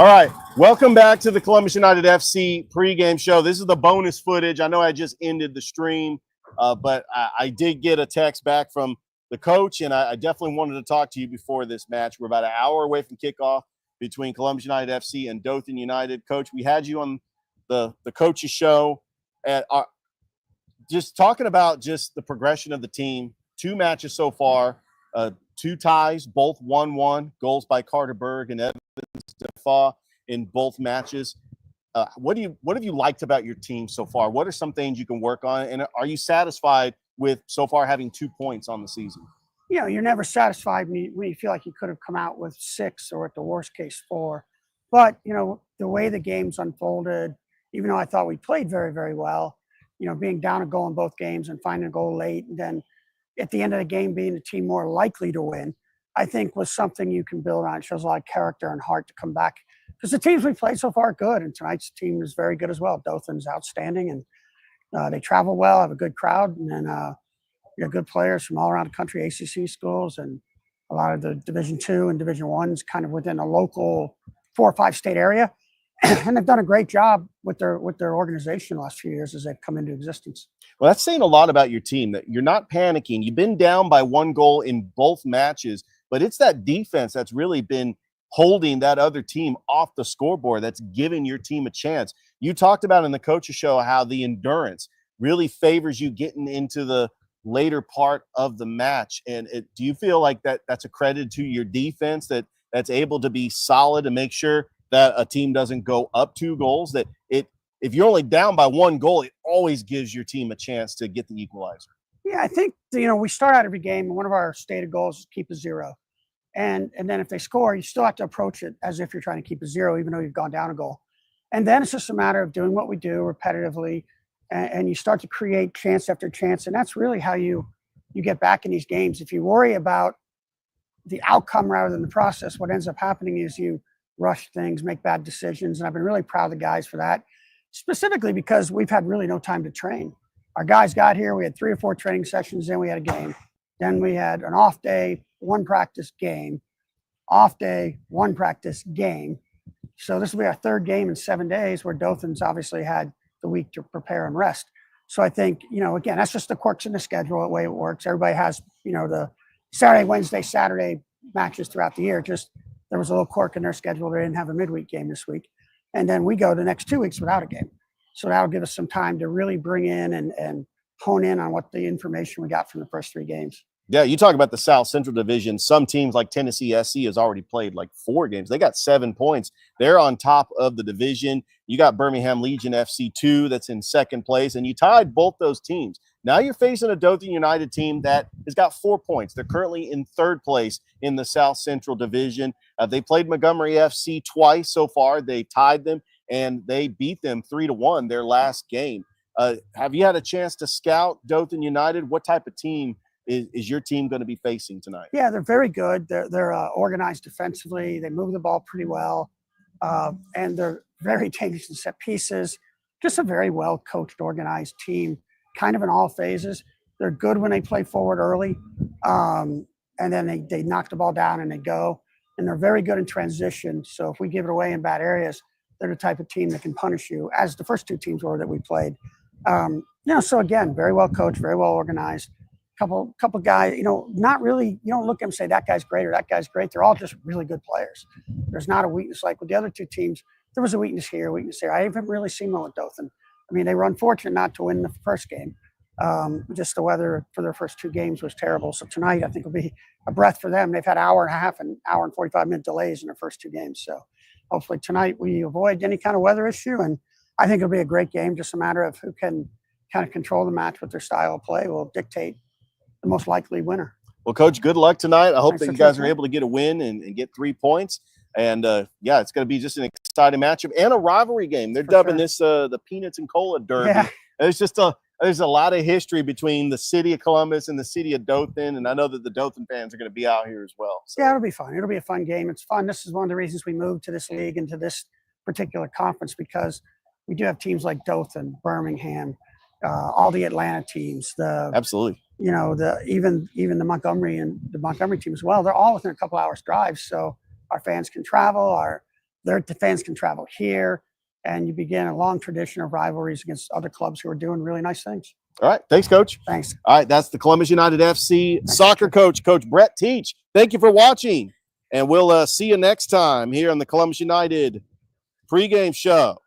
All right, welcome back to the Columbus United FC pregame show. This is the bonus footage. I know I just ended the stream, but I did get a text back from the coach, and I definitely wanted to talk to you before this match. We're about an hour away from kickoff between Columbus United FC and Dothan United. Coach, we had you on the coach's show, and just talking about just the progression of the team. 2 matches so far, 2 ties, both 1-1, goals by Carter Berg and Evans Defoe in both matches. What have you liked about your team so far? What are some things you can work on? And are you satisfied with so far having 2 points on the season? You know, you're never satisfied when you feel like you could have come out with 6 or at the worst case 4. But, you know, the way the game's unfolded, even though I thought we played very, very well, you know, being down a goal in both games and finding a goal late, and then at the end of the game being the team more likely to win, I think was something you can build on. It shows a lot of character and heart to come back. Because the teams we played so far are good, and tonight's team is very good as well. Dothan's outstanding, and they travel well, have a good crowd, and then you have good players from all around the country, ACC schools, and a lot of the Division II and Division I's kind of within a local 4 or 5 state area. And they've done a great job with their organization the last few years as they've come into existence. Well, that's saying a lot about your team, that you're not panicking. You've been down by 1 goal in both matches, but it's that defense that's really been holding that other team off the scoreboard, that's giving your team a chance. You talked about in the coach's show how the endurance really favors you getting into the later part of the match. And do you feel like that's a credit to your defense that's able to be solid and make sure that a team doesn't go up 2 goals, that if you're only down by 1 goal, it always gives your team a chance to get the equalizer? Yeah, I think, you know, we start out every game, and one of our stated goals is keep a 0. And then if they score, you still have to approach it as if you're trying to keep a 0, even though you've gone down a goal. And then it's just a matter of doing what we do repetitively, and you start to create chance after chance. And that's really how you get back in these games. If you worry about the outcome rather than the process, what ends up happening is you rush things, make bad decisions. And I've been really proud of the guys for that, specifically because we've had really no time to train. Our guys got here, we had 3 or 4 training sessions, then we had a game. Then we had an off day, 1 practice game, off day, 1 practice game. So this will be our 3rd game in 7 days, where Dothan's obviously had the week to prepare and rest. So I think, you know, again, that's just the quirks in the schedule, the way it works. Everybody has, you know, the Saturday, Wednesday, Saturday matches throughout the year. Just there was a little quirk in their schedule. They didn't have a midweek game this week. And then we go the next 2 weeks without a game. So that'll give us some time to really bring in and hone in on what the information we got from the first 3 games. Yeah, you talk about the South Central Division. Some teams like Tennessee SC has already played like 4 games. They got 7 points. They're on top of the division. You got Birmingham Legion FC 2 that's in 2nd place, and you tied both those teams. Now you're facing a Dothan United team that has got 4 points. They're currently in 3rd place in the South Central Division. They played Montgomery FC twice so far. They tied them, and they beat them 3-1 their last game. Have you had a chance to scout Dothan United? What type of team is your team going to be facing tonight? Yeah, they're very good. They're organized defensively. They move the ball pretty well, and they're very dangerous in set pieces. Just a very well-coached, organized team, kind of in all phases. They're good when they play forward early, and then they knock the ball down and they go. And they're very good in transition. So if we give it away in bad areas, they're the type of team that can punish you, as the first 2 teams were that we played. You know, so again, very well coached, very well organized. Couple guys, you know, not really, you don't look at them and say that guy's great or that guy's great. They're all just really good players. There's not a weakness like with the other 2 teams. There was a weakness here, weakness there. I haven't really seen one with Dothan. I mean, they were unfortunate not to win the first game. Just the weather for their first 2 games was terrible. So tonight, I think, will be a breath for them. They've had 1.5 hour and hour and 45-minute delays in their first 2 games. So hopefully tonight we avoid any kind of weather issue. And I think it'll be a great game. Just a matter of who can kind of control the match with their style of play will dictate the most likely winner. Well, Coach, good luck tonight. I hope that you guys are able to get a win and get 3 points. And, yeah, it's going to be just an exciting matchup and a rivalry game. They're dubbing this the Peanuts and Cola Derby. Yeah. There's a lot of history between the city of Columbus and the city of Dothan, and I know that the Dothan fans are going to be out here as well. So. Yeah, it'll be fun. It'll be a fun game. It's fun. This is one of the reasons we moved to this league and to this particular conference, because we do have teams like Dothan, Birmingham, all the Atlanta teams. Absolutely. You know, even the Montgomery and the Montgomery team as well. They're all within a couple hours drive, so our fans can travel. their fans can travel here, and you begin a long tradition of rivalries against other clubs who are doing really nice things. All right. Thanks, Coach. Thanks. All right. That's the Columbus United FC soccer coach, Coach Brett Teach. Thank you for watching, and we'll see you next time here on the Columbus United pregame show.